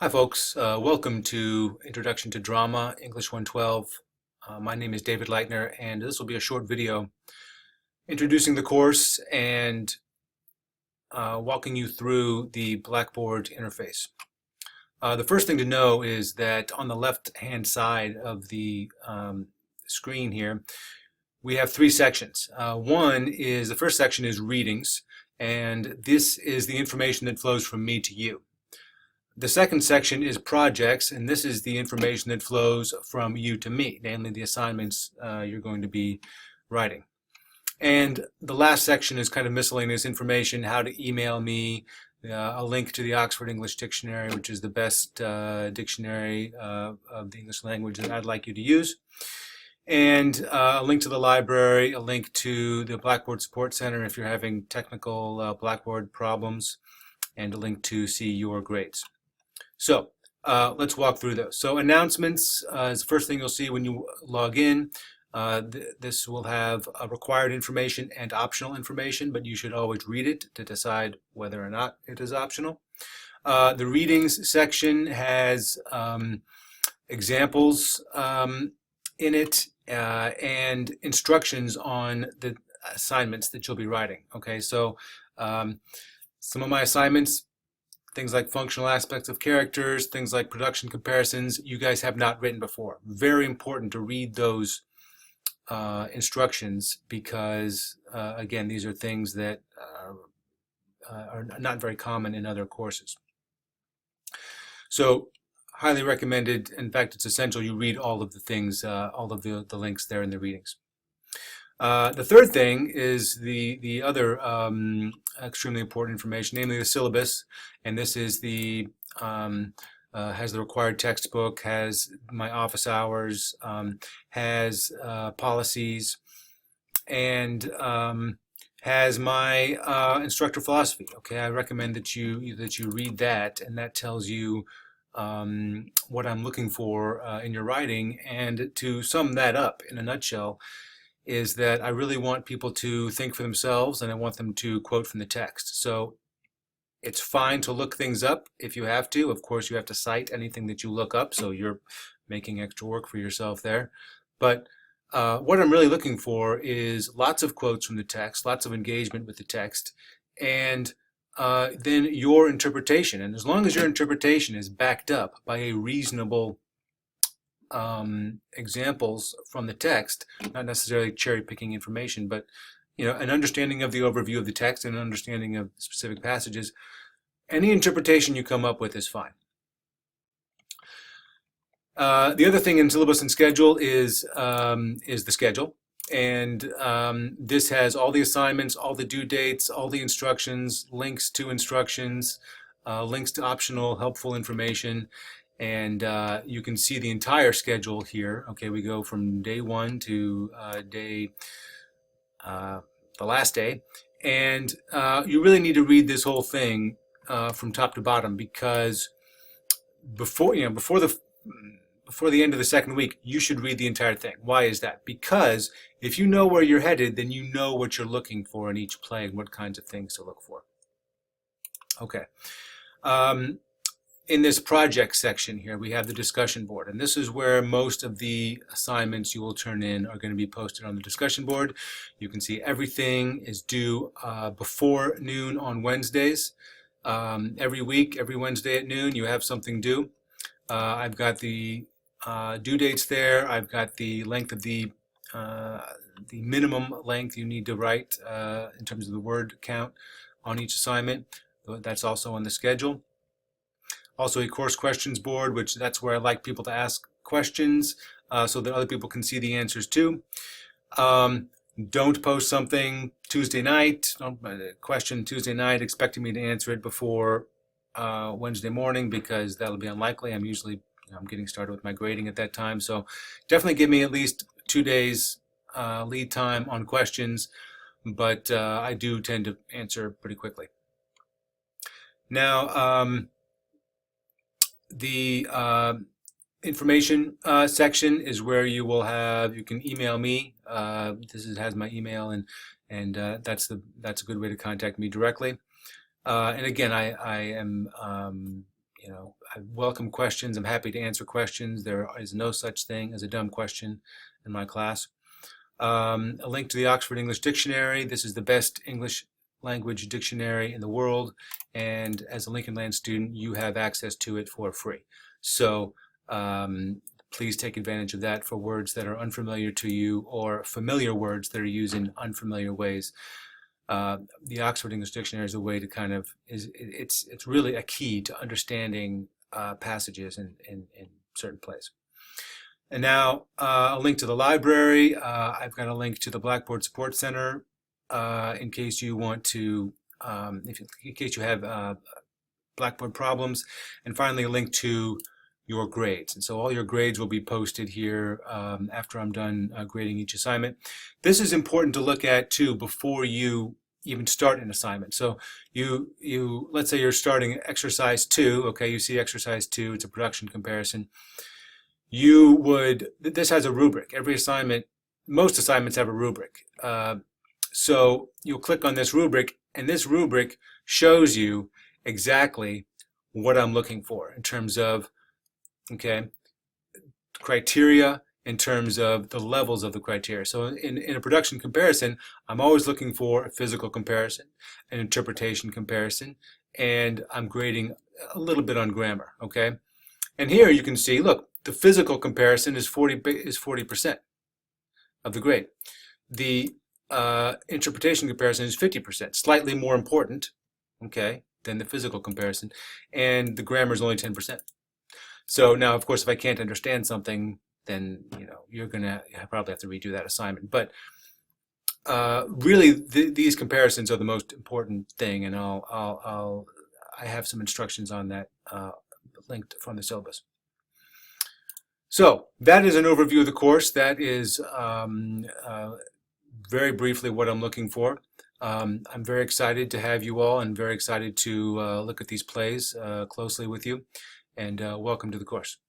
Hi folks, welcome to Introduction to Drama, English 112. My name is David Leitner and this will be a short video introducing the course and walking you through the Blackboard interface. The first thing to know is that on the left-hand side of the screen here, we have three sections. The first section is readings, and this is the information that flows from me to you. The second section is projects, and this is the information that flows from you to me, namely the assignments you're going to be writing. And the last section is kind of miscellaneous information, how to email me, a link to the Oxford English Dictionary, which is the best dictionary of the English language that I'd like you to use, and a link to the library, a link to the Blackboard Support Center if you're having technical Blackboard problems, and a link to see your grades. So let's walk through those. So announcements is the first thing you'll see when you log in. This will have required information and optional information, but you should always read it to decide whether or not it is optional. The readings section has examples in it and instructions on the assignments that you'll be writing. Okay, so some of my assignments, things like functional aspects of characters, things like production comparisons, you guys have not written before. Very important to read those instructions because, again, these are things that are not very common in other courses. So, highly recommended. In fact, it's essential you read all of the things, all of the links there in the readings. The third thing is the other extremely important information, namely the syllabus, and this is the has the required textbook, has my office hours, has policies, and has my instructor philosophy. Okay, I recommend that you read that, and that tells you what I'm looking for in your writing. And to sum that up in a nutshell, is that I really want people to think for themselves and I want them to quote from the text. So it's fine to look things up if you have to. Of course, you have to cite anything that you look up, so you're making extra work for yourself there. But what I'm really looking for is lots of quotes from the text, lots of engagement with the text, and then your interpretation. And as long as your interpretation is backed up by a reasonable examples from the text, not necessarily cherry-picking information, but an understanding of the overview of the text and an understanding of specific passages. Any interpretation you come up with is fine. The other thing in syllabus and schedule is the schedule, and this has all the assignments, all the due dates, all the instructions, links to instructions, links to optional helpful information. And you can see the entire schedule here. Okay, we go from day 1 to the last day, and you really need to read this whole thing from top to bottom, because before the end of the second week, you should read the entire thing. Why is that? Because if you know where you're headed, then you know what you're looking for in each play and what kinds of things to look for. Okay. In this project section here, we have the discussion board, and this is where most of the assignments you will turn in are going to be posted on the discussion board. You can see everything is due before noon on Wednesdays. Every week, every Wednesday at noon, you have something due. I've got the due dates there. I've got the length of the minimum length you need to write in terms of the word count on each assignment. That's also on the schedule. Also a course questions board, which that's where I like people to ask questions so that other people can see the answers too. Don't post something Tuesday night, question Tuesday night expecting me to answer it before Wednesday morning, because that'll be unlikely. I'm getting started with my grading at that time, so definitely give me at least 2 days lead time on questions, but I do tend to answer pretty quickly. Now, the information section is where you can email me. This has my email, and that's a good way to contact me directly. And again, I am I welcome questions. I'm happy to answer questions. There is no such thing as a dumb question in my class. A link to the Oxford English Dictionary. This is the best English language dictionary in the world, and as a Lincoln Land student, you have access to it for free. So please take advantage of that for words that are unfamiliar to you, or familiar words that are used in unfamiliar ways. The Oxford English Dictionary is a way to it's really a key to understanding passages in certain places. And now a link to the library. I've got a link to the Blackboard Support Center in case you want to, in case you have Blackboard problems. And finally, a link to your grades. And so all your grades will be posted here after I'm done grading each assignment. This is important to look at too before you even start an assignment. So let's say you're starting exercise 2, okay, you see exercise 2, it's a production comparison. This has a rubric. Every assignment, most assignments have a rubric. So you'll click on this rubric, and this rubric shows you exactly what I'm looking for in terms of, okay, criteria, in terms of the levels of the criteria. So in a production comparison, I'm always looking for a physical comparison, an interpretation comparison, and I'm grading a little bit on grammar, okay? And here you can see, look, the physical comparison is 40% of the grade. The interpretation comparison is 50%, slightly more important, okay, than the physical comparison, and the grammar is only 10%. So now, of course, if I can't understand something, then you're gonna probably have to redo that assignment. But really, these comparisons are the most important thing, and I have some instructions on that linked from the syllabus. So that is an overview of the course. That is very briefly what I'm looking for. I'm very excited to have you all, and very excited to look at these plays closely with you, and welcome to the course.